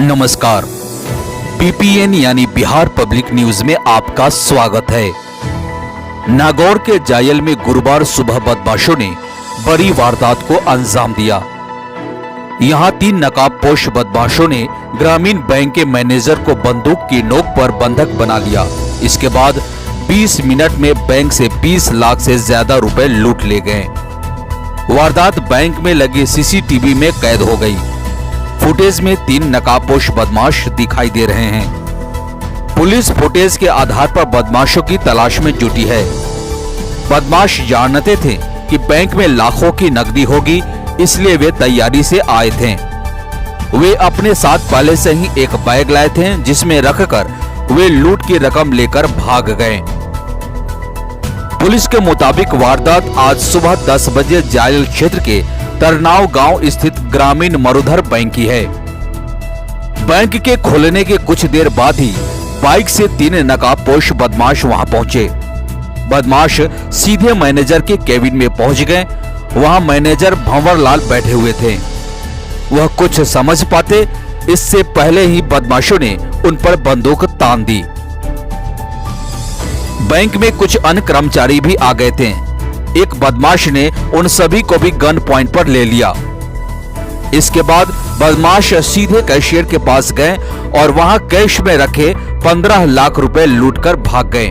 नमस्कार, पीपीएन यानी Bihar public news में आपका स्वागत है। नागौर के जायल में गुरुवार सुबह बदमाशों ने बड़ी वारदात को अंजाम दिया। यहां 3 नकाबपोश बदमाशों ने ग्रामीण बैंक के मैनेजर को बंदूक की नोक पर बंधक बना लिया। इसके बाद 20 मिनट में बैंक से 20 लाख से ज्यादा रुपए लूट ले गए। वारदात बैंक में लगे सीसीटीवी में कैद हो गई। फुटेज में 3 नकाबपोश बदमाश दिखाई दे रहे हैं। पुलिस फुटेज के आधार पर बदमाशों की तलाश में जुटी है। बदमाश जानते थे कि बैंक में लाखों की नकदी होगी, इसलिए वे तैयारी से आए थे। वे अपने साथ पहले से ही एक बैग लाए थे, जिसमें रखकर वे लूट की रकम लेकर भाग गए। पुलिस के मुताबिक वारदात आज सुबह 10 बजे जायल क्षेत्र के तरनाव गांव स्थित ग्रामीण मरुधर बैंक की है। बैंक के खुलने के कुछ देर बाद ही बाइक से 3 नकाबपोश बदमाश वहां पहुंचे। बदमाश सीधे मैनेजर के केबिन में पहुंच गए। वहां मैनेजर भंवरलाल बैठे हुए थे। वह कुछ समझ पाते इससे पहले ही बदमाशों ने उन पर बंदूक तान दी। बैंक में कुछ अन्य कर्मचारी भी आ गए थे। एक बदमाश ने उन सभी को भी गन पॉइंट पर ले लिया। इसके बाद बदमाश सीधे कैशियर के पास गए और वहां कैश में रखे 15 लाख रुपए लूटकर भाग गए।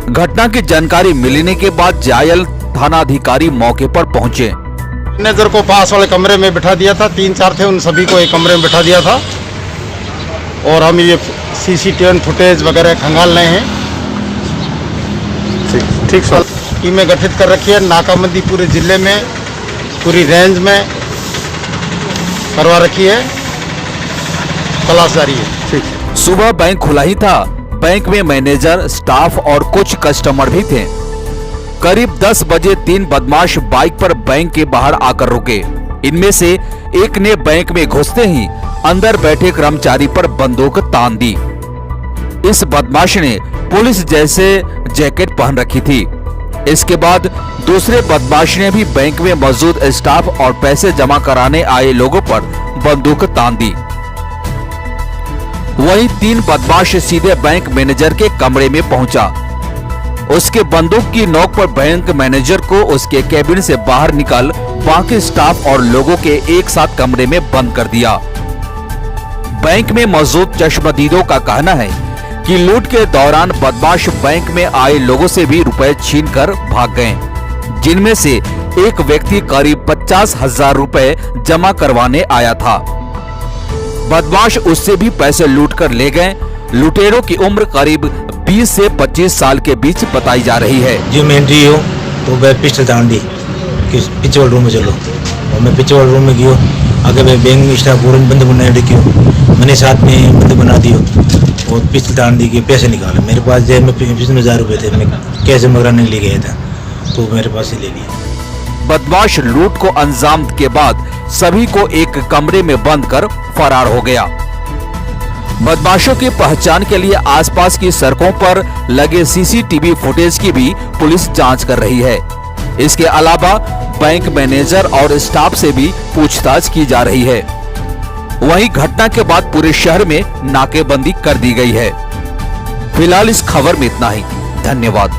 घटना की जानकारी मिलने के बाद जायल थानाधिकारी मौके पर पहुंचे। मैनेजर को पास वाले कमरे में बिठा दिया था। 3-4 थे, उन सभी को एक कमरे में बिठा दिया था और हम ये सीसीटीवी फुटेज वगैरह खंगाल रहे हैं। ठीक सर। टीमें गठित कर रखी है। नाकाबंदी पूरे जिले में, पूरी रेंज में करवा रखी है। तलाश जारी है। ठीक। सुबह बैंक खुला ही था। बैंक में मैनेजर, स्टाफ और कुछ कस्टमर भी थे। करीब 10 बजे 3 बदमाश बाइक पर बैंक के बाहर आकर रुके। इनमें से एक ने बैंक में घुसते ही अंदर बैठे कर्मचारी पर बंदूक तान दी। इस बदमाश ने पुलिस जैसे जैकेट पहन रखी थी। इसके बाद दूसरे बदमाश ने भी बैंक में मौजूद स्टाफ और पैसे जमा कराने आए लोगों पर बंदूक तान दी। वहीं 3 बदमाश सीधे बैंक मैनेजर के कमरे में पहुंचा। उसके बंदूक की नोक पर बैंक मैनेजर को उसके केबिन से बाहर निकाल बाकी स्टाफ और लोगों के एक साथ कमरे में बंद कर दिया। बैंक में मौजूद चश्मदीदों का कहना है कि लूट के दौरान बदमाश बैंक में आए लोगों से भी रुपए छीनकर भाग गए, जिनमें से एक व्यक्ति करीब 50,000 रुपए जमा करवाने आया था। बदमाश उससे भी पैसे लूटकर ले गए। लुटेरों की उम्र करीब 20 से 25 साल के बीच बताई जा रही है। जो मैं एंट्री हो तो मैं पिस्टल तान दी कि पीछे वाले रूम में चलो, और मैं पीछे वाले रूम में गयो। आगे मैं बैंक में स्टाफ पूरा बंद बनाए रखियो, मैंने साथ में बंद बना दियो और पिस्टल तान दी कि पैसे निकाले। मेरे पास जेब में 50,000 रुपये थे, मैं कैसे मगराने के लिए गया था, तो मेरे पास से ले लिया। बदमाश लूट को अंजाम के बाद सभी को एक कमरे में बंद कर फरार हो गया। बदमाशों की पहचान के लिए आसपास की सड़कों पर लगे सीसीटीवी फुटेज की भी पुलिस जांच कर रही है। इसके अलावा बैंक मैनेजर और स्टाफ से भी पूछताछ की जा रही है। वहीं घटना के बाद पूरे शहर में नाकेबंदी कर दी गई है। फिलहाल इस खबर में इतना ही। धन्यवाद।